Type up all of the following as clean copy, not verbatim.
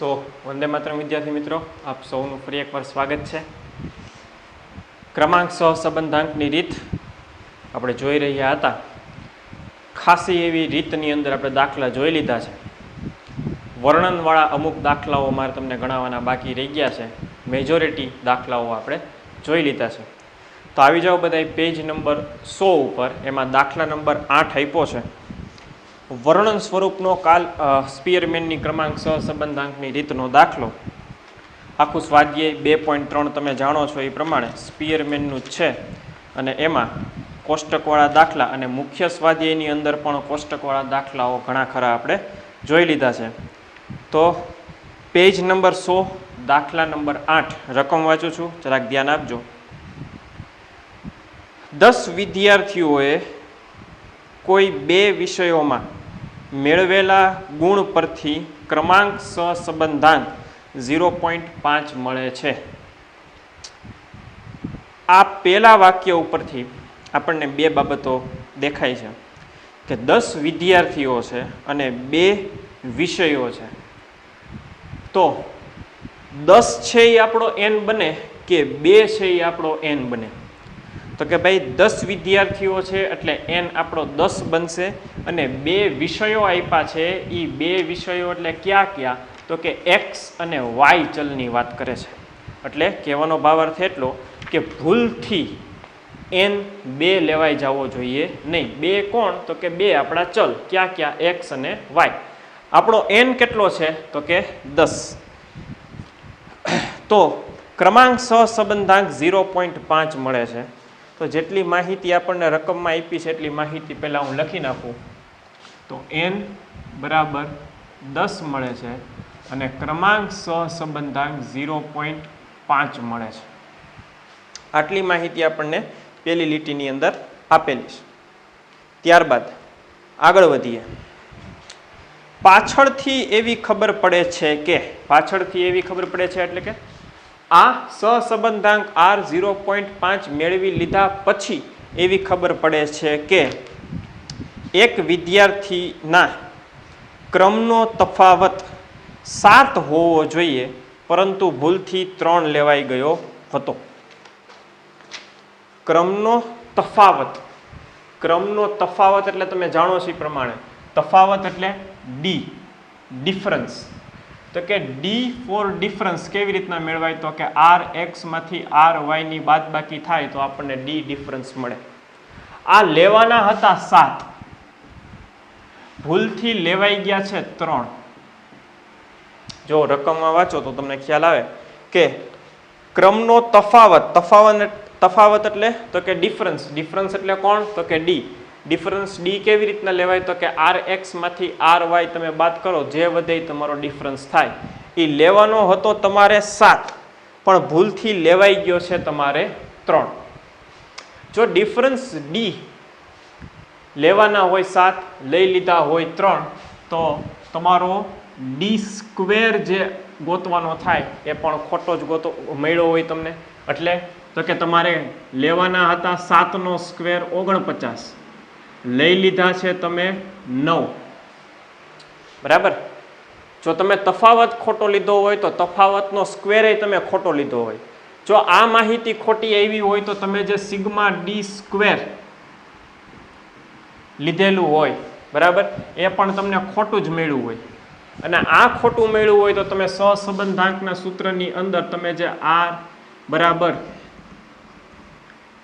તો વંદે માતરમ વિદ્યાર્થી મિત્રો, આપ સૌનું ફરી એકવાર સ્વાગત છે. ક્રમાંક સહસંબંધાંકની રીત આપણે જોઈ રહ્યા હતા. ખાસી એવી રીતની અંદર આપણે દાખલા જોઈ લીધા છે. વર્ણનવાળા અમુક દાખલાઓ મારે તમને ગણાવવાના બાકી રહી ગયા છે. મેજોરિટી દાખલાઓ આપણે જોઈ લીધા છે. તો આવી જાઓ બધા પેજ નંબર 100 ઉપર. એમાં દાખલા નંબર 8 આપ્યો છે. વર્ણન સ્વરૂપનો સ્પીયરમેનની ક્રમાંક સહસંબંધાંકની રીતનો દાખલો. આખું સ્વાધ્યાય 2.3 તમે જાણો છો એ પ્રમાણે સ્પીયરમેનનું જ છે. અને એમાં કોષ્ટકવાળા દાખલા અને મુખ્ય સ્વાધ્યાયની અંદર પણ કોષ્ટકવાળા દાખલાઓ ઘણા ખરા આપણે જોઈ લીધા છે. તો પેજ નંબર 100 દાખલા નંબર 8 રકમ વાંચું છું, જરાક ધ્યાન આપજો. 10 વિદ્યાર્થીઓએ કોઈ 2 વિષયોમાં મેળવેલા ગુણ પરથી ક્રમાંક સહસંબંધાંક 0.5 મળે છે. આ પહેલા વાક્ય ઉપરથી આપણને 2 બાબતો દેખાય છે કે 10 વિદ્યાર્થીઓ છે અને 2 વિષયો છે. તો 10 છે એ આપણો n બને કે 2 છે એ આપણો n બને? તો કે ભાઈ 10 વિદ્યાર્થીઓ છે એટલે n આપણો 10 બનશે અને 2 વિષયો આપ્યા છે. એ 2 વિષયો એટલે ક્યાં? તો કે x અને y ચલની વાત કરે છે. એટલે કહેવાનો ભાવાર્થ એટલો કે ભૂલથી n 2 લેવાઈ જવો જોઈએ નહીં. 2 કોણ? તો કે 2 આપણા ચલ. ક્યાં? x અને y. આપણો n કેટલો છે? તો કે 10. તો ક્રમાંક સહસંબંધાંક 0.5 મળે છે. તો જેટલી માહિતી આપણને રકમમાં આપી છે એટલી માહિતી પહેલાં હું લખી નાખું. તો n બરાબર 10 મળે છે અને ક્રમાંક સહસંબંધાંક 0.5 મળે છે. આટલી માહિતી આપણને પહેલી લીટીની અંદર આપેલી છે. ત્યારબાદ આગળ વધીએ. પાછળથી એવી ખબર પડે છે એટલે કે આ સહસંબંધાંક r 0.5 મેળવી લીધા પછી એવી ખબર પડે છે કે એક વિદ્યાર્થીના ક્રમનો તફાવત 7 હોવો જોઈએ પરંતુ ભૂલથી 3 લેવાઈ ગયો હતો. ક્રમનો તફાવત એટલે તમે જાણો છો એ પ્રમાણે તફાવત એટલે ડિફરન્સ. તો કે d ફોર ડિફરન્સ કેવી રીતના મેળવાય? તો કે rx માંથી ry ની બાદબાકી થાય તો આપણને d ડિફરન્સ મળે. આ લેવાના હતા 7, ભૂલથી લેવાઈ ગયા છે 3. જો રકમમાં વાંચો તો તમને ખ્યાલ આવે કે ક્રમનો તફાવત એટલે તો કે ડિફરન્સ એટલે કોણ? તો કે d. ડિફરન્સ d કેવી રીતના લેવાય? તો કે rx માંથી ry તમે બાદ કરો, જે વધે તમારો ડિફરન્સ થાય. એ લેવાનો હતો તમારે 7 પણ ભૂલથી લેવાઈ ગયો છે તમારે 3. જો ડિફરન્સ d લેવાના હોય 7, લઈ લીધા હોય 3, તો તમારો d સ્ક્વેર જે ગોતવાનો થાય એ પણ ખોટો જ મળ્યો હોય તમને. એટલે તો કે તમારે લેવાના હતા 7 નો સ્ક્વેર 49, લઈ લીધા છે તમે 9. બરાબર? જો તમે તફાવત ખોટો લીધો હોય તો તફાવતનો સ્ક્વેર તમે ખોટો લીધો હોય. જો આ માહિતી ખોટી આવી હોય તો તમે જે સિગ્મા d સ્ક્વેર લીધેલું હોય, બરાબર, એ પણ તમને ખોટું જ મળ્યું હોય. અને આ ખોટું મળ્યું હોય તો તમે સહસંબંધાંકના સૂત્રની અંદર તમે જે r બરાબર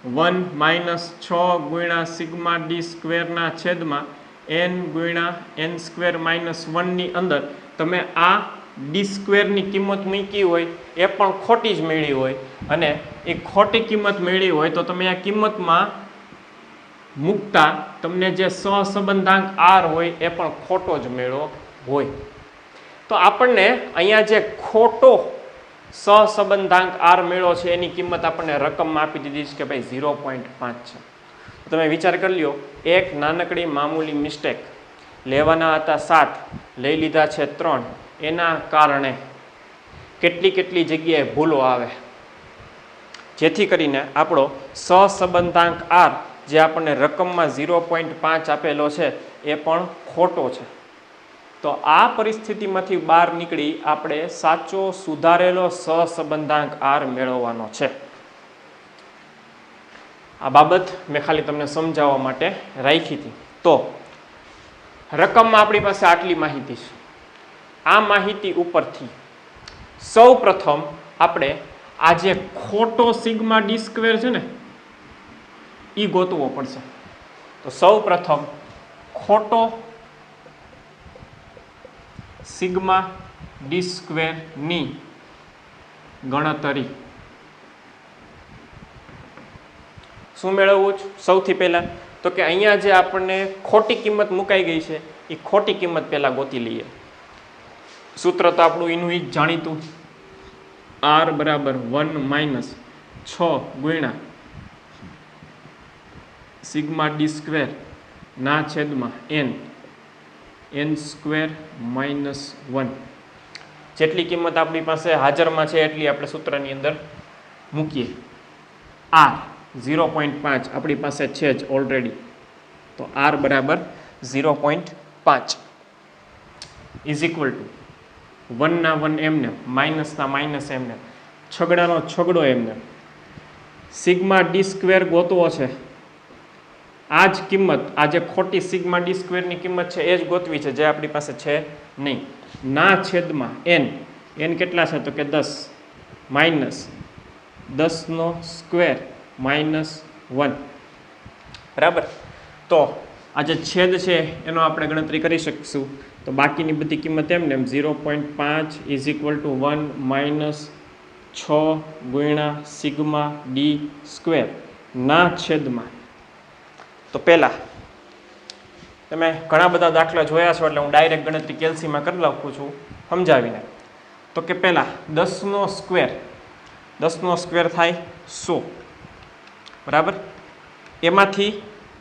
1 - 6 ગુણ્યા સિગ્મા d સ્ક્વેરના છેદમાં n ગુણ્યા n સ્ક્વેર -1 ની અંદર તમે આ d સ્ક્વેરની કિંમત મૂકી હોય એ પણ ખોટી જ મેળવી હોય. અને એ ખોટી કિંમત મેળવી હોય તો તમે આ કિંમતમાં મૂકતા તમને જે સહસંબંધાંક r હોય એ પણ ખોટો જ મેળવો હોય. તો આપણને અહીંયા જે ખોટો સહસંબંધાંક r મેળો છે એની કિંમત આપણને રકમમાં આપી દીધી છે કે ભાઈ 0.5 છે. તમે વિચાર કરી લ્યો, એક નાનકડી મામૂલી મિસ્ટેક, લેવાના હતા 7, લઈ લીધા છે 3, એના કારણે કેટલી જગ્યાએ ભૂલો આવે, જેથી કરીને આપણો સહસંબંધાંક r જે આપણને રકમમાં 0.5 આપેલો છે એ પણ ખોટો છે. તો આ પરિસ્થિતિમાંથી બહાર નીકળી આપણે સાચો સુધારેલો સહસંબંધાંક r મેળવવાનો છે. આ બાબત મેં ખાલી તમને સમજાવવા માટે રાખી હતી. તો રકમમાં આપણી પાસે આટલી માહિતી છે. આ માહિતી ઉપરથી સૌ પ્રથમ આપણે આ જે ખોટો સિગ્મા ડી સ્ક્વેર છે ને એ ગોતવો પડશે. તો સૌ પ્રથમ ખોટો સિગ્મા ડી સ્ક્વેરની ગણતરી શું મેળવવું છે? સૌથી પહેલા તો કે અહીંયા જે આપણને ખોટી કિંમત મુકાઈ ગઈ છે એ ખોટી કિંમત પહેલા ગોતી લઈએ. સૂત્ર તો આપણું એનું જ જાણીતું, r બરાબર 1 માઇનસ 6 ગુણ્યા સિગ્મા ડી સ્ક્વેર ના છેદમાં n સ્ક્વેર માઇનસ 1. જેટલી કિંમત આપણી પાસે હાજરમાં છે એટલી આપણે સૂત્રની અંદર મૂકીએ. r 0.5 આપણી પાસે છે જ ઓલરેડી, તો r બરાબર 0.5 ઇઝ ઇક્વલ ટુ 1 ના 1 એમને, માઇનસ ના માઇનસ એમને, છગડાનો છગડો એમને. સિગ્મા ડી સ્ક્વેર ગોતવો છે. આ જ કિંમત, આ જે ખોટી સિગ્મા ડી સ્ક્વેરની કિંમત છે એ જ ગોતવી છે જે આપણી પાસે છે નહીં. ના છેદમાં n કેટલા છે તો કે 10 માઇનસ 10નો સ્ક્વેર માઇનસ 1. બરાબર. તો આ જે છેદ છે એનો આપણે ગણતરી કરી શકીશું. તો બાકીની બધી કિંમત એમને 0.5 ઇઝ ઇક્વલ ટુ 1 માઇનસ 6 ગુણ્યા સિગ્મા ડી સ્ક્વેર ના છેદમાં. તો પહેલાં તમે ઘણા બધા દાખલા જોયા છો એટલે હું ડાયરેક્ટ ગણતરી કેલ્સીમાં કરી નાખું છું સમજાવીને. તો કે પહેલાં 10નો સ્ક્વેર થાય 100. બરાબર. એમાંથી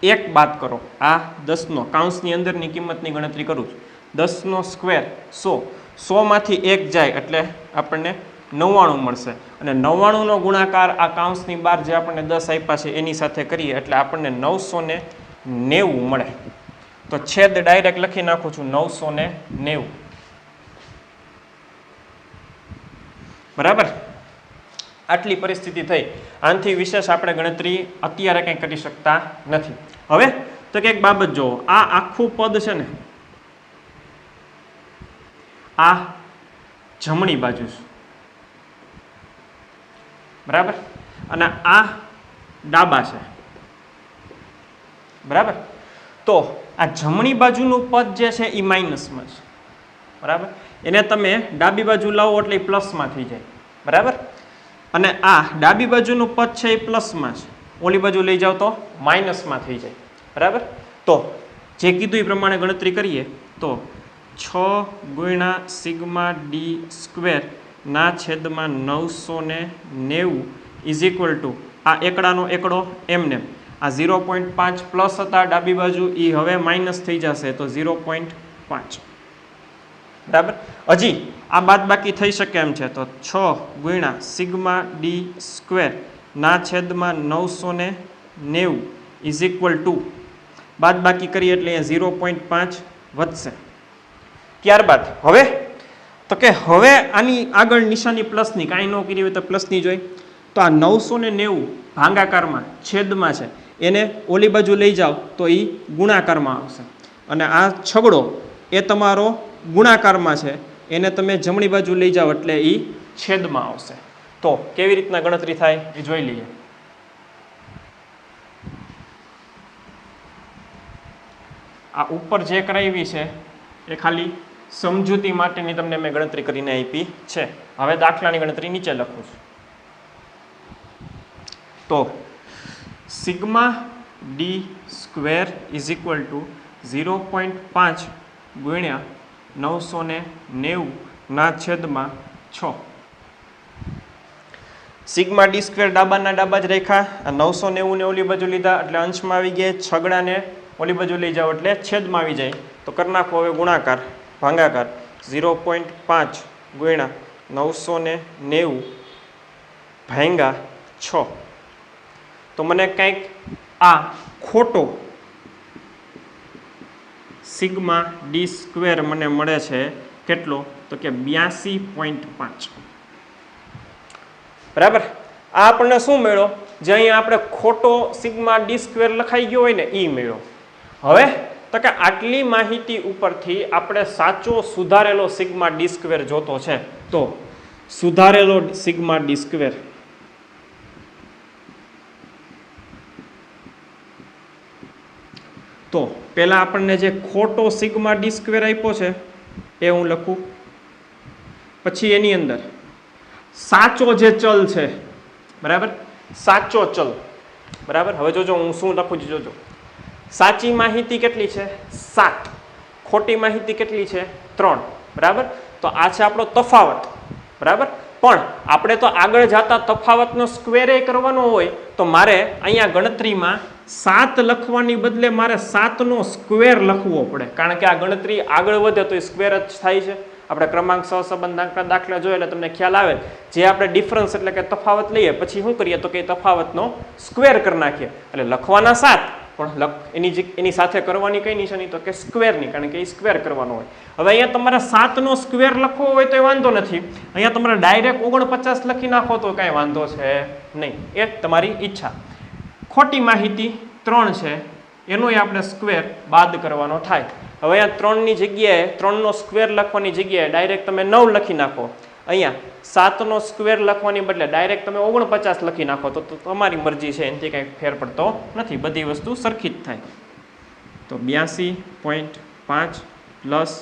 એક બાદ કરો. આ 10નો કાઉન્સની અંદરની કિંમતની ગણતરી કરું છું. 10નો સ્ક્વેર 100, 100માંથી એક જાય એટલે આપણને 99 મળશે. અને 99નો ગુણાકાર આ કાઉન્સની બહાર જે આપણને 10 આપ્યા છે એની સાથે કરીએ એટલે આપણને 990 મળે. તો છેદ ડાયરેક્ટ લખી નાખું છું 990. બરાબર. આટલી પરિસ્થિતિ થઈ. આનાથી વિશેષ આપણે ગણતરી અત્યારે કંઈ કરી શકતા નથી. હવે તો કંઈક બાબત જુઓ, આ આખું પદ છે ને આ જમણી બાજુ છે. બરાબર. અને આ ડાબા છે. બરાબર. તો આ જમણી બાજુનું પદ જે છે એ માઇનસમાં છે. બરાબર. એને તમે ડાબી બાજુ લાવો એટલે એ પ્લસમાં થઈ જાય. બરાબર. અને આ ડાબી બાજુનું પદ છે એ પ્લસમાં છે, ઓલી બાજુ લઈ જાઓ તો માઇનસમાં થઈ જાય. બરાબર. તો જે કીધું એ પ્રમાણે ગણતરી કરીએ તો 6 ગુણ્યા સિગ્મા ડી સ્ક્વેર ના છેદમાં 990 ઇઝ ઇક્વલ ટુ આ એકડાનો એકડો એમને, આ 0.5 પ્લસ હતા ડાબી બાજુ એ હવે માઇનસ થઈ જશે તો 0.5. બરાબર. હજી આ બાદબાકી થઈ શકે એમ છે તો 6 ગુણ્યા સિગ્મા ડી સ્ક્વેર ના છેદમાં 990 ઇઝ ઇક્વલ ટુ બાદબાકી કરીએ એટલે અહીંયા 0.5 વધશે. ત્યારબાદ હવે તો કે હવે આની આગળ નિશાની પ્લસની, કાંઈ ન કરી હોય તો પ્લસની જોઈ. તો આ 990 ભાગાકારમાં છેદમાં છે એને ઓલી બાજુ લઈ જાઓ તો એ ગુણાકારમાં આવશે. અને આ છગડો એ તમારો ગુણાકારમાં છે એને તમે જમણી બાજુ લઈ જાઓ એટલે એ છેદમાં આવશે. તો કેવી રીતના ગણતરી થાય એ જોઈ લઈએ. આ ઉપર જે કરાવી છે એ ખાલી સમજૂતી માટેની તમને મેં ગણતરી કરીને આપી છે. હવે દાખલાની ગણતરી નીચે લખું છું. તો sigma D square is equal to 0.5 ગુણ્યા 990 ના છેદમાં 6. સિગ્મા ડી સ્ક્વેર ડાબાના ડાબા જ રેખા, આ 990 ને ઓલી બાજુ લીધા એટલે અંશમાં આવી ગયા, છગડાને ઓલી બાજુ લઈ જાઓ એટલે છેદમાં આવી જાય. તો કરી નાખો હવે ગુણાકાર ભાગાકાર 0.5 ગુણ્યા 990 ભાંગા 6. તો મને કંઈક આ ખોટો સિગ્મા ડી સ્ક્વેર મને મળે છે કેટલો? તો કે 82.5. બરાબર. આ આપણને શું મળ્યો? જે અહીંયા આપણે ખોટો સિગ્મા ડી સ્ક્વેર લખાઈ ગયો હોય ને એ મળ્યો. હવે તો કે આટલી માહિતી ઉપરથી આપણે સાચો સુધારેલો સિગ્મા ડી સ્ક્વેર જોતો છે. તો સુધારેલો સિગ્મા ડી સ્ક્વેર તો પહેલા આપણને જે ખોટો સિગ્મા ડી સ્ક્વેર આપ્યો છે એ હું લખું, પછી એની અંદર સાચો જે ચલ છે, બરાબર, સાચો ચલ, બરાબર. હવે જોજો હું શું લખું છું, જોજો. સાચી માહિતી કેટલી છે? 7. ખોટી માહિતી કેટલી છે? 3. બરાબર. તો આ છે આપણો તફાવત, બરાબર. પણ આપણે તો આગળ જતા તફાવતનો સ્ક્વેર કરવાનો હોય તો મારે અહીંયા ગણતરીમાં 7 લખવાની બદલે મારે 7નો સ્ક્વેર લખવો પડે, કારણ કે આ ગણતરી આગળ વધે તો એ સ્ક્વેર જ થાય છે. આપણે ક્રમાંક સહસંબંધના દાખલા જોઈએ એટલે તમને ખ્યાલ આવે, જે આપણે ડિફરન્સ એટલે કે તફાવત લઈએ પછી શું કરીએ તો કે તફાવતનો સ્ક્વેર કરી નાખીએ. એટલે લખવાના 7 પણ એની સાથે કરવાની કઈ નિશાની તો કે સ્ક્વેરની, કારણ કે એ સ્ક્વેર કરવાનો હોય. હવે અહીંયા તમારે 7નો સ્ક્વેર લખવો હોય તો એ વાંધો નથી, અહીંયા તમારે ડાયરેક્ટ 49 લખી નાખો તો કાંઈ વાંધો છે નહીં, એ તમારી ઈચ્છા. ખોટી માહિતી 3 છે એનોય આપણે સ્ક્વેર બાદ કરવાનો થાય. હવે અહીંયા 3ની જગ્યાએ 3નો સ્ક્વેર લખવાની જગ્યાએ ડાયરેક્ટ તમે 9 લખી નાખો, અહીંયા 7નો સ્ક્વેર લખવાની બદલે ડાયરેક્ટ તમે 49 લખી નાખો તો તમારી મરજી છે, એનાથી કંઈ ફેર પડતો નથી, બધી વસ્તુ સરખી જ થાય. તો 82.5 પ્લસ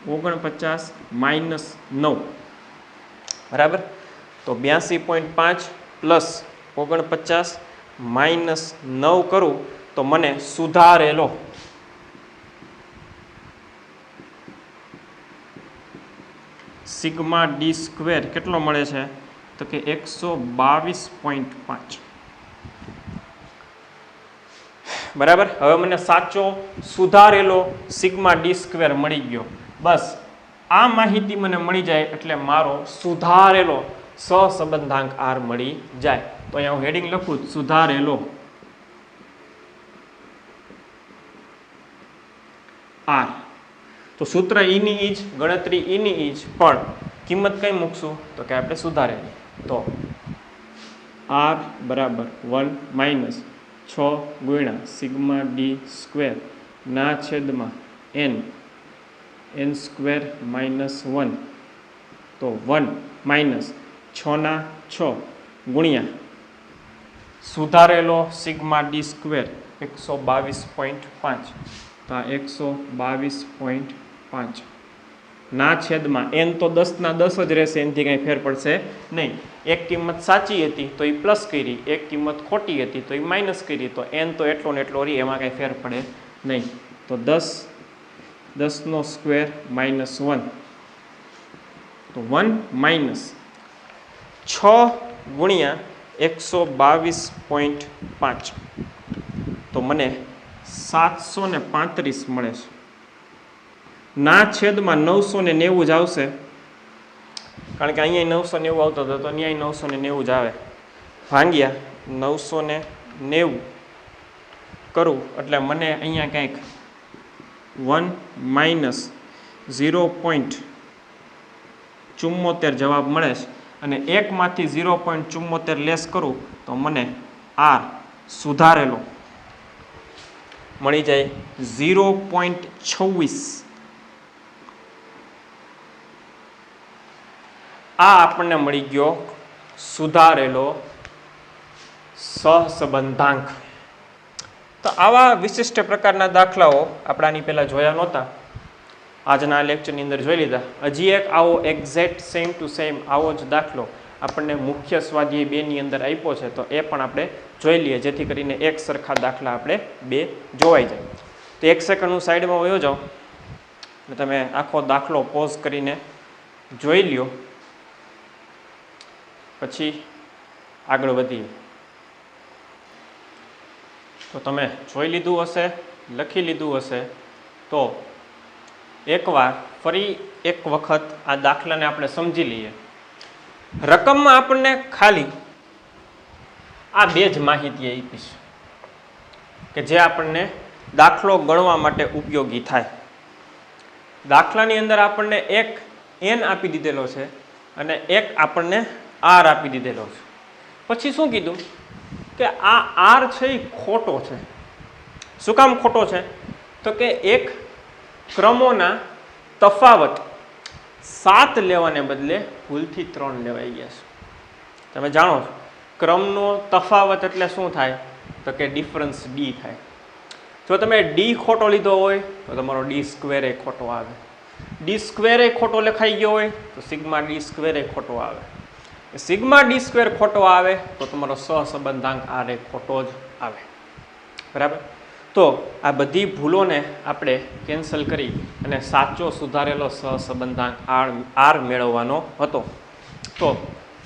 49 માઇનસ 9, બરાબર. તો 82.5 પ્લસ 49 માઇનસ 9 કરું તો મને સુધારેલો સિગ્મા ડી સ્ક્વેર કેટલો મળે છે? તો કે 122.5. બરાબર. હવે મને સાચો સુધારેલો સિગ્મા ડી સ્ક્વેર મળી ગયો. બસ આ માહિતી મને મળી જાય એટલે મારો સુધારેલો સહસંબંધાંક આર મળી જાય. તો અહીંયા હું હેડિંગ લખું સુધારેલો આર. તો સૂત્ર ઈની ઈ જ, ગણતરી ઈની ઈ જ, પણ કિંમત કઈ મૂકશું તો કે આપણે સુધારેલી. તો આર બરાબર 1 માઇનસ 6 ગુણ્યા સિગ્મા ડી સ્ક્વેર ના છેદમાં n સ્ક્વેર માઇનસ 1. તો 1 માઇનસ 6 ગુણ્યા સુધારેલો સિગ્મા ડી સ્ક્વેર 122.5. તો આ 122.5 ના છેદમાં n તો 10 ના 10 જ રહેશે, એનાથી કંઈ ફેર પડશે નહીં. એક કિંમત સાચી હતી તો એ પ્લસ કરી, એક કિંમત ખોટી હતી તો એ માઇનસ કરી, તો n તો એટલો ને એટલો રહી, એમાં કંઈ ફેર પડે નહીં. તો 10નો સ્ક્વેર માઇનસ 1. તો 1 માઇનસ 6 ગુણ્યા 122.5 તો મને 735 મળે છે. ના છેદમાં 990 જ આવશે, કારણ કે અહીંયા 990 આવતો હતો તો અહીંયા 990 જ આવે, ભાંગ્યા 990 કરું એટલે મને અહીંયા કંઈક 1 માઇનસ 0.74 જવાબ મળે છે. અને 1 માંથી 0.74 લેસ કરું તો મને આર સુધારેલો મળી જાય 0.26. આ આપણને મળી ગયો સુધારેલો સહસંબંધાંક. તો આવા વિશિષ્ટ પ્રકારના દાખલાઓ આપણે આની પહેલાં જોયા નહોતા, આજના લેક્ચરની અંદર જોઈ લીધા. હજી એક આવો એક્ઝેક્ટ સેમ ટુ સેમ આવો જ દાખલો આપણને મુખ્ય સ્વાધ્યાય 2 ની અંદર આપ્યો છે, તો એ પણ આપણે જોઈ લઈએ, જેથી કરીને એક સરખા દાખલા આપણે 2 જોવાઈ જાય. તો 1 સેકન્ડ હું સાઈડમાં વયો જાઉં એટલે તમે આખો દાખલો પોઝ કરીને જોઈ લ્યો, પછી આગળ વધીએ. તો તમે જોઈ લીધું હશે, લખી લીધું હશે, તો એકવાર ફરી એક વખત આ દાખલાને આપણે સમજી લઈએ. રકમમાં આપણને ખાલી આ 2 જ માહિતી આપી છે કે જે આપણને દાખલો ગણવા માટે ઉપયોગી થાય. દાખલાની અંદર આપણને એક n આપી દીધેલો છે અને એક આપણને r આપી દીધેલો છે. પછી શું કીધું કે આ r છે એ ખોટો છે. શું કામ ખોટો છે? તો કે એક ક્રમોના તફાવત 7 લેવાને બદલે ભૂલથી 3 લેવાઈ ગયા છે. તમે જાણો છો ક્રમનો તફાવત એટલે શું થાય? તો કે ડિફરન્સ d થાય. જો તમે d ખોટો લીધો હોય તો તમારો d સ્ક્વેર એ ખોટો આવે. d સ્ક્વેર એ ખોટો લખાઈ ગયો હોય તો સિગ્મા d સ્ક્વેર એ ખોટો આવે. સિગ્મા d સ્ક્વેર ખોટો આવે તો તમારો સહસંબંધાંક r એ ખોટો જ આવે. બરાબર? તો આ બધી ભૂલોને આપણે કેન્સલ કરી અને સાચો સુધારેલો સહસંબંધાંક r મેળવવાનો હતો. તો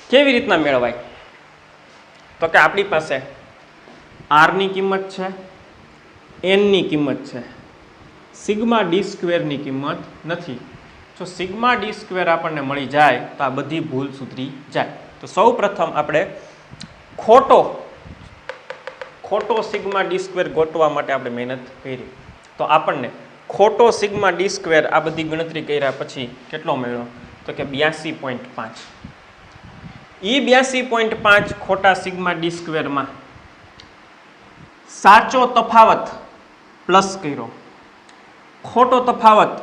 કેવી રીતના મેળવાય? તો કે આપણી પાસે r ની કિંમત છે, n ની કિંમત છે, સિગ્મા d સ્ક્વેરની કિંમત નથી. જો સિગ્મા d સ્ક્વેર આપણને મળી જાય તો આ બધી ભૂલ સુધરી જાય. તો સૌ પ્રથમ આપણે ખોટો સિગ્મા d સ્ક્વેર ગોતવા માટે આપણે મહેનત કરી. તો આપણને ખોટો સિગ્મા d સ્ક્વેર આ બધી ગણતરી કર્યા પછી કેટલો મળ્યો? તો કે 82.5. એ 82.5 ખોટા સિગ્મા d સ્ક્વેરમાં સાચો તફાવત પ્લસ કર્યો, ખોટો તફાવત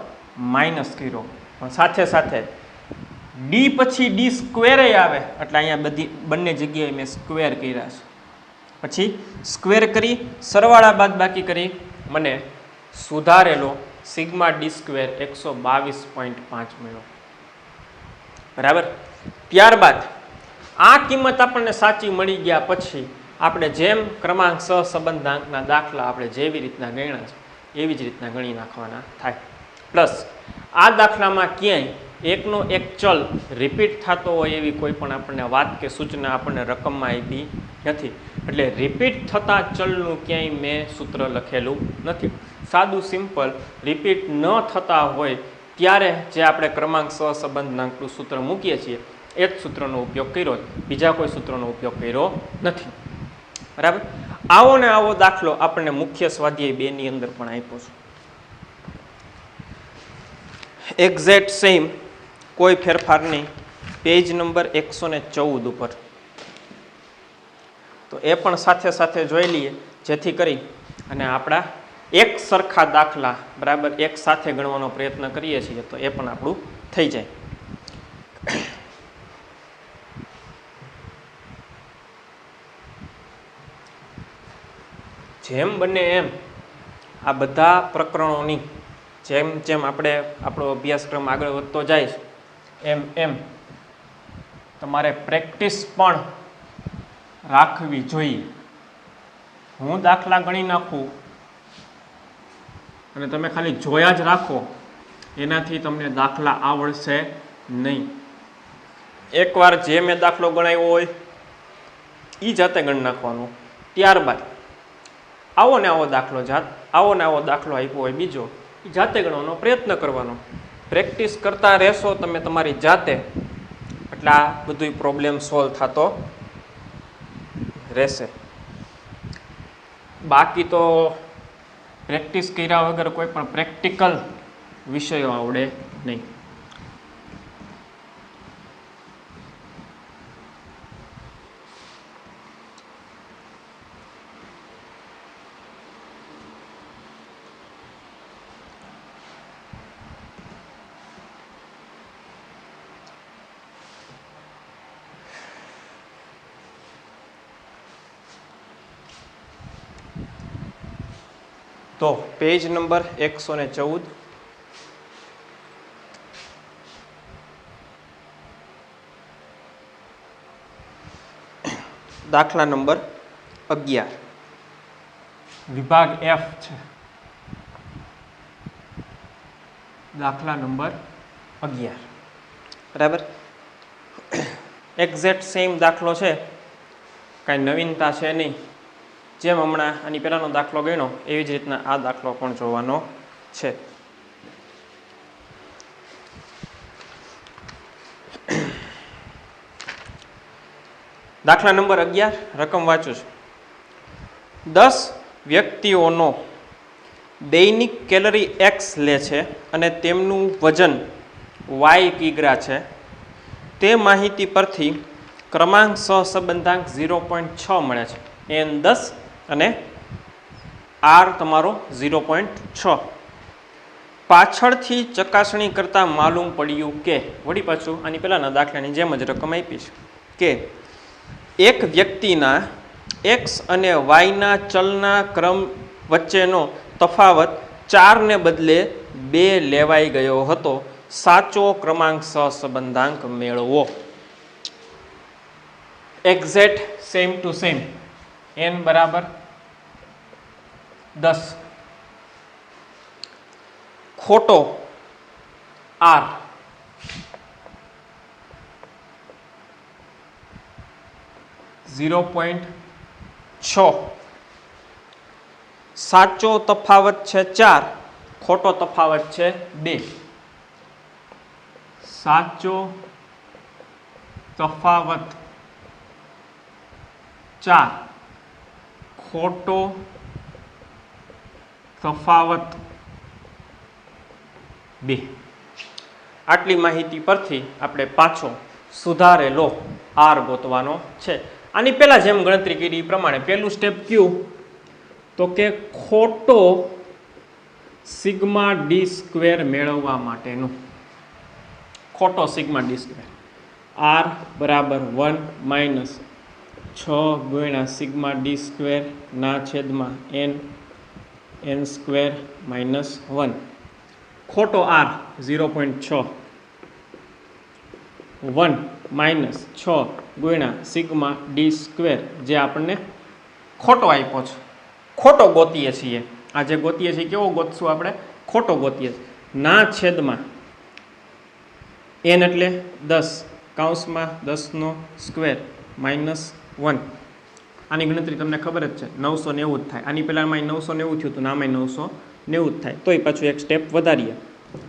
માઇનસ કર્યો, પણ સાથે સાથે ડી પછી ડી સ્ક્વેર આવે એટલે અહીંયા બંને જગ્યાએ મેં સ્ક્વેર કર્યા છે. પછી સ્ક્વેર કરી સરવાળા બાદબાકી કરી મને સુધારેલો સિગ્મા ડી સ્ક્વેર 122.5 મળ્યો. બરાબર? ત્યારબાદ આ કિંમત આપણને સાચી મળી ગયા પછી આપણે જેમ ક્રમાંક સહસંબંધાંકના દાખલા આપણે જેવી રીતના ગણ્યા છે એવી જ રીતના ગણી નાખવાના થાય. પ્લસ આ દાખલામાં ક્યાંય એકનો એક ચલ રિપીટ થતો હોય એવી કોઈ પણ આપણને વાત કે સૂચના આપણને રકમમાં આપી નથી. એટલે રિપીટ થતા ચલનું ક્યાંય મેં સૂત્ર લખેલું નથી. સાદું સિમ્પલ રિપીટ ન થતા હોય ત્યારે જે આપણે ક્રમાંક સહસંબંધાંકનું સૂત્ર મૂકીએ છીએ એ જ સૂત્રનો ઉપયોગ કર્યો, બીજા કોઈ સૂત્રનો ઉપયોગ કર્યો નથી. બરાબર? આવો ને આવો દાખલો આપણને મુખ્ય સ્વાધ્યાય 2 ની અંદર પણ આપ્યો છે. એક્ઝેક્ટ સેમ, કોઈ ફેરફાર નહીં, પેજ નંબર 114 ઉપર. તો એ પણ સાથે સાથે જોઈ લઈએ જેથી કરી અને આપણા એક સરખા દાખલા બરાબર એક સાથે ગણવાનો પ્રયત્ન કરીએ છીએ તો એ પણ આપણું થઈ જાય. જેમ બને એમ આ બધા પ્રકરણોની જેમ જેમ આપણે આપણો અભ્યાસક્રમ આગળ વધતો જાય એમ એમ તમારે પ્રેક્ટિસ પણ રાખવી જોઈએ. હું દાખલા ગણી નાખું અને તમે ખાલી જોયા જ રાખો એનાથી તમને દાખલા આવડશે નહીં. એકવાર જે મેં દાખલો ગણાવ્યો હોય એ જાતે ગણી નાખવાનો. ત્યારબાદ આવો ને આવો દાખલો આપ્યો હોય બીજો એ જાતે ગણવાનો પ્રયત્ન કરવાનો. પ્રેક્ટિસ કરતા રહેશો તમે તમારી જાતે એટલે આ બધું પ્રોબ્લેમ સોલ્વ થતો રહેશે. બાકી તો પ્રેક્ટિસ કર્યા વગર કોઈ પણ પ્રેક્ટિકલ વિષયો આવડે નહીં. તો પેજ નંબર 114 દાખલા નંબર 11 વિભાગ F છે. દાખલા નંબર 11 બરાબર. એક્ઝેક્ટ સેમ દાખલો છે, કાંઈ નવીનતા છે નહીં. જેમ હમણાં આની પહેલાંનો દાખલો ગણ્યો એવી જ રીતના આ દાખલો પણ જોવાનો છે. દાખલા નંબર 11 રકમ વાંચું છું. 10 વ્યક્તિઓનો દૈનિક કેલરી એક્સ લે છે અને તેમનું વજન વાય કિગ્રા છે, તે માહિતી પરથી ક્રમાંક સહસંબંધાંક 0.6 મળે છે. એન 10 અને આર તમારો 0.6. પાછળથી ચકાસણી કરતાં માલુમ પડ્યું કે, વળી પાછું આની પહેલાંના દાખલાની જેમ જ રકમ આપી છે કે એક વ્યક્તિના એક્સ અને વાયના ચલના ક્રમ વચ્ચેનો તફાવત 4 ને બદલે 2 લેવાઈ ગયો હતો. સાચો ક્રમાંક સહસંબંધાંક મેળવો. Exact same to same. n બરાબર 10, ખોટો r 0.6, સાચો તફાવત છે 4, ખોટો તફાવત છે 2. સાચો તફાવત 4, ખોટો તફાવત 2. આટલી માહિતી પરથી આપણે પાછો સુધારેલો આર ગોતવાનો છે. આની પહેલા જેમ ગણતરી કરી એ પ્રમાણે પહેલું સ્ટેપ કયું તો કે ખોટો સિગ્મા ડી સ્ક્વેર મેળવવા માટેનું. ખોટો સિગ્મા ડી સ્ક્વેર આર બરાબર 1 માઇનસ 6 ગુણ્યા સિગ્મા ડી સ્ક્વેર ના છેદમાં n સ્ક્વેર માઇનસ 1. ખોટો આર 0.6, 1 માઇનસ 6 ગુણ્યા સિગ્મા ડી સ્ક્વેર જે આપણને ખોટો આપ્યો છે. ખોટો ગોતીએ છીએ. આ જે ગોતીએ છીએ કેવો ગોતશું આપણે? ખોટો ગોતીએ છીએ. ના છેદમાં n એટલે 10 કૌંસમાં 10નો સ્ક્વેર માઇનસ 1. આની ગણતરી તમને ખબર જ છે 990 જ થાય. આની પહેલાંમાં 990 થયું હતું ને આમાં 990 જ થાય. તોય પાછું એક સ્ટેપ વધારીએ.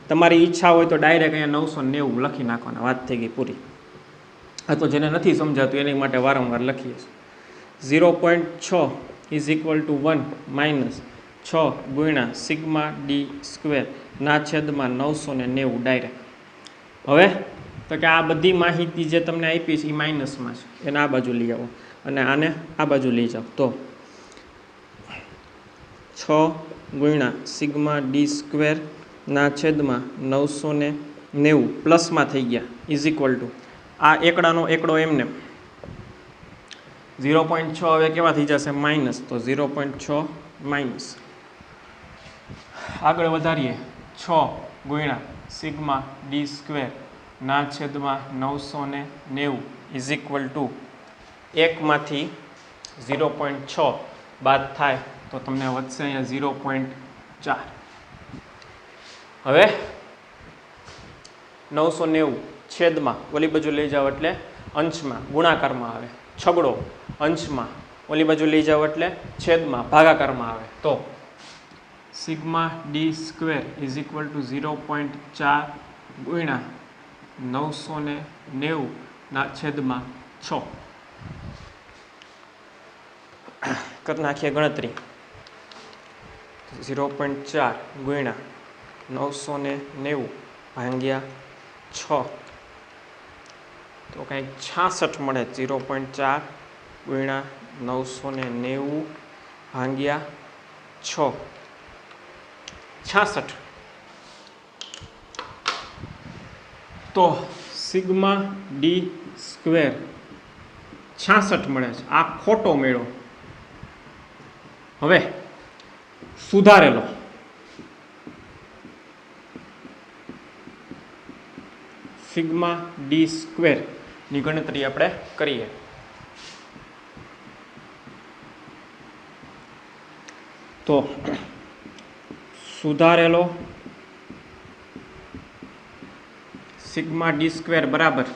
તમારી ઈચ્છા હોય તો ડાયરેક્ટ અહીંયા 990 લખી નાખવાના. વાત થઈ ગઈ પૂરી. આ તો જેને નથી સમજાતું એની માટે વારંવાર લખીએ છીએ. 0.6 ઇઝ ઇક્વલ ટુ 1 માઇનસ 6 ગુણ્યા સિગ્મા ડી સ્ક્વેર ના છેદમાં 990 ડાયરેક્ટ. હવે તો કે આ બધી માહિતી જે તમને આપી છે એ માઇનસમાં છે, એને આ બાજુ લઈ આવો અને આને આ બાજુ લઈ જાઓ. તો 6 ગુણ્યા સિગ્મા ડી સ્ક્વેર ના છેદમાં 990 પ્લસમાં થઈ ગયા ઇઝ ઇક્વલ ટુ આ એકડાનો એકડો એમને 0.6 હવે કેવા થઈ જશે? માઇનસ. તો 0.6 માઇનસ. આગળ વધારીએ 6 ગુણ્યા સિગ્મા ડી સ્ક્વેર ના છેદમાં 990 ઇઝ ઇક્વલ ટુ 1માંથી 0.6 બાદ થાય તો તમને વધશે અહીંયા 0.4. હવે 990 છેદમાં ઓલી બાજુ લઈ જાઓ એટલે અંશમાં ગુણાકારમાં આવે. છગડો અંશમાં ઓલી બાજુ લઈ જાઓ એટલે છેદમાં ભાગાકારમાં આવે. તો sigma D square is equal to 0.4 ગુણ્યા 990 ના છેદમાં 6. કરી નાખીએ ગણતરી. 0.4 ગુણ્યા 990 ભાગ્યા 6 તો કંઈક 66 મળે. 0.4 ગુણ્યા 990 ભાગ્યા 6 66. તો સિગ્મા ડી સ્ક્વેર 66 મળે છે. આ ખોટો મેળો. હવે સુધારેલો સિગ્મા ડી સ્ક્વેર ની ગણતરી આપણે કરીએ. તો સુધારેલો સિગ્મા ડી સ્ક્વેર બરાબર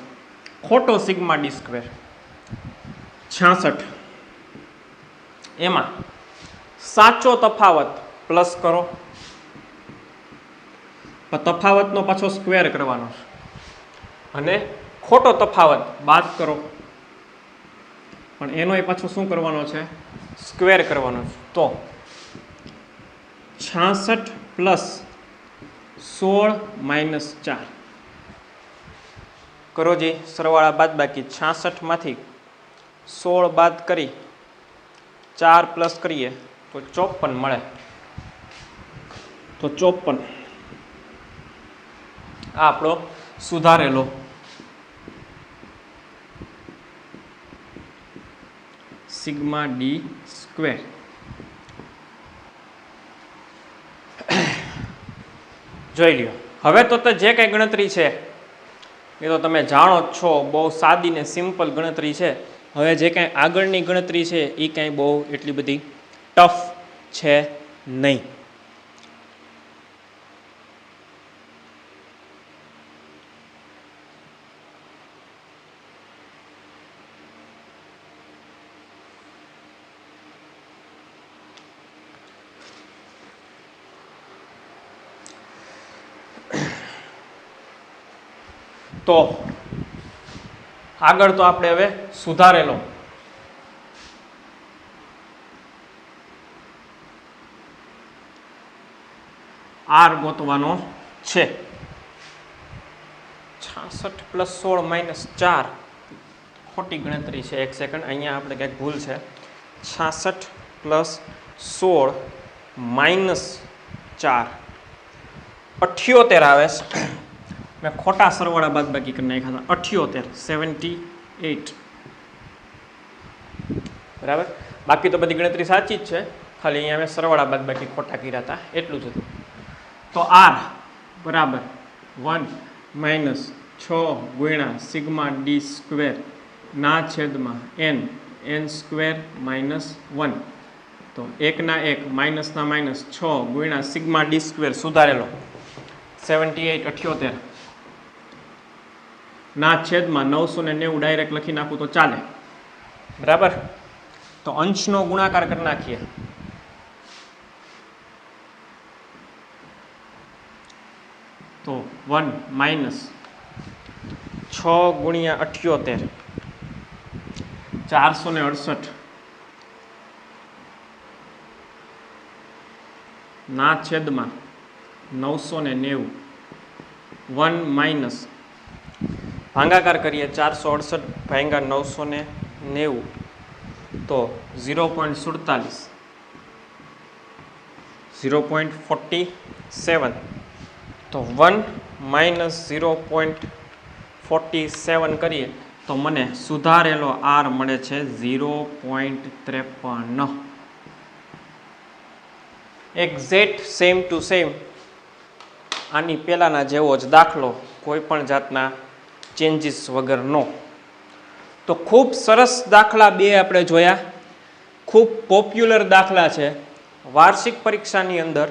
ખોટો સિગ્મા ડી સ્ક્વેર 66. એમાં સાચો તફાવત પ્લસ કરો, તફાવતનો પાછો સ્ક્વેર કરવાનો છે, અને ખોટો તફાવત બાદ કરો પણ એનો એ પાછો શું કરવાનો છે? સ્ક્વેર કરવાનો છે. તો 66 પ્લસ 16 માઇનસ 4 કરો જી સરવાળા બાદ બાકી 66 માંથી 16 બાદ કરી 4 પ્લસ કરીએ તો 54 મળે તો 54 આ આપણો સુધારેલો સિગ્મા ડી સ્ક્વેર જોઈ લ્યો હવે તો જે કંઈ ગણતરી છે એ તો તમે જાણો જ છો બહુ સાદી ને સિમ્પલ ગણતરી છે હવે જે કાંઈ આગળની ગણતરી છે એ કાંઈ બહુ એટલી બધી ટફ છે નહીં તો આગળ તો આપણે હવે સુધારેલો આર ગોતવાનો છે 66 પ્લસ 16 માઇનસ 4 ખોટી ગણતરી છે એક સેકન્ડ અહીંયા આપણે કંઈક ભૂલ છે 66 પ્લસ 16 માઇનસ 4 78 આવે છે મેં ખોટા સરવાળા બાદ બાકી કરી નાખ્યા હતા 78 બરાબર બાકી તો બધી ગણતરી સાચી જ છે ખાલી અહીંયા મેં સરવાળા બાદ બાકી ખોટા કર્યા હતા એટલું જ હતું તો આર બરાબર 1 માઇનસ 6 ગુણ્યા સિગ્મા ડી સ્ક્વેર ના છેદમાં એન સ્ક્વેર માઇનસ 1 તો 1 ના 1 માઇનસના માઇનસ 6 ગુણ્યા સિગ્મા ડી સ્ક્વેર સુધારેલો 78 ના છેદમાં 990 ડાયરેક્ટ લખી નાખું તો ચાલે બરાબર તો અંશનો ગુણાકાર કરી નાખીએ તો 1 માઇનસ 6 ગુણ્યા 78 468 ના છેદમાં 990 1 માઇનસ ભાગાકાર કરીએ 468 ભાગ્યા 990 તો 0.47 0.47 તો 1 માઇનસ 0.47 કરીએ તો મને સુધારેલો આર મળે છે 0.53 એક્ઝેક્ટ સેમ ટુ સેમ આની પહેલાંના જેવો જ દાખલો કોઈ પણ જાતના ચેન્જીસ વગરનો તો ખૂબ સરસ દાખલા બે આપણે જોયા ખૂબ પોપ્યુલર દાખલા છે વાર્ષિક પરીક્ષાની અંદર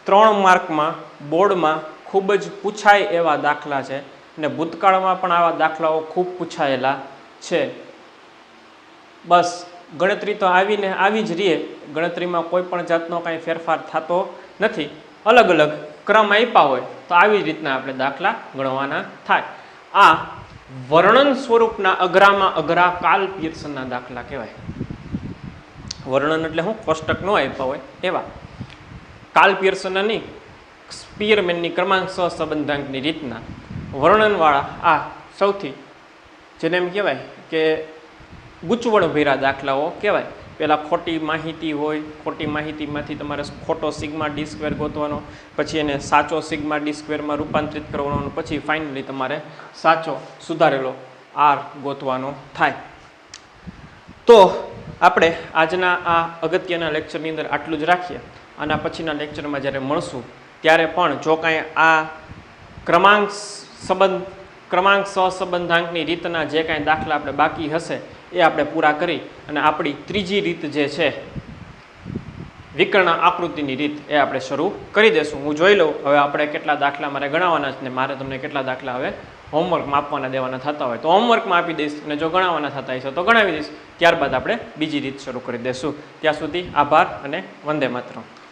3 માર્કમાં બોર્ડમાં ખૂબ જ પૂછાય એવા દાખલા છે અને ભૂતકાળમાં પણ આવા દાખલાઓ ખૂબ પૂછાયેલા છે બસ ગણતરી તો આવીને આવી જ રહે ગણતરીમાં કોઈ પણ જાતનો કાંઈ ફેરફાર થતો નથી અલગ અલગ ક્રમ આપ્યા હોય તો આવી જ રીતના આપણે દાખલા ગણવાના થાય આ વર્ણન સ્વરૂપના અઘરામાં અઘરા કાર્લ પિયર્સનના દાખલા કહેવાય વર્ણન એટલે હું કોષ્ટક ન આપ્યા હોય એવા કાર્લ પિયર્સનના નહીં સ્પીયરમેનની ક્રમાંક સહસંબંધાંકની રીતના વર્ણનવાળા આ સૌથી જેને એમ કહેવાય કે ગૂંચવણ ભર્યા દાખલાઓ કહેવાય પહેલાં ખોટી માહિતી હોય ખોટી માહિતીમાંથી તમારે ખોટો સિગ્મા ડી સ્ક્વેર ગોતવાનો પછી એને સાચો સિગ્મા ડી સ્ક્વેરમાં રૂપાંતરિત કરવાનો પછી ફાઇનલી તમારે સાચો સુધારેલો આર ગોતવાનો થાય તો આપણે આજના આ અગત્યના લેક્ચરની અંદર આટલું જ રાખીએ આના પછીના લેક્ચરમાં જ્યારે મળશું ત્યારે પણ જો કાંઈ આ ક્રમાંક સહસંબંધાંકની રીતના જે કાંઈ દાખલા આપણે બાકી હશે એ આપણે પૂરા કરી અને આપણી ત્રીજી રીત જે છે વિકર્ણ આકૃતિની રીત એ આપણે શરૂ કરી દઈશું હું જોઈ લઉં હવે આપણે કેટલા દાખલા મારે ગણાવવાના છે ને મારે તમને કેટલા દાખલા હવે હોમવર્કમાં આપવાના દેવાના થતા હોય તો હોમવર્કમાં આપી દઈશ અને જો ગણાવવાના થતા હશે તો ગણાવી દઈશ ત્યારબાદ આપણે બીજી રીત શરૂ કરી દઈશું ત્યાં સુધી આભાર અને વંદે માતરમ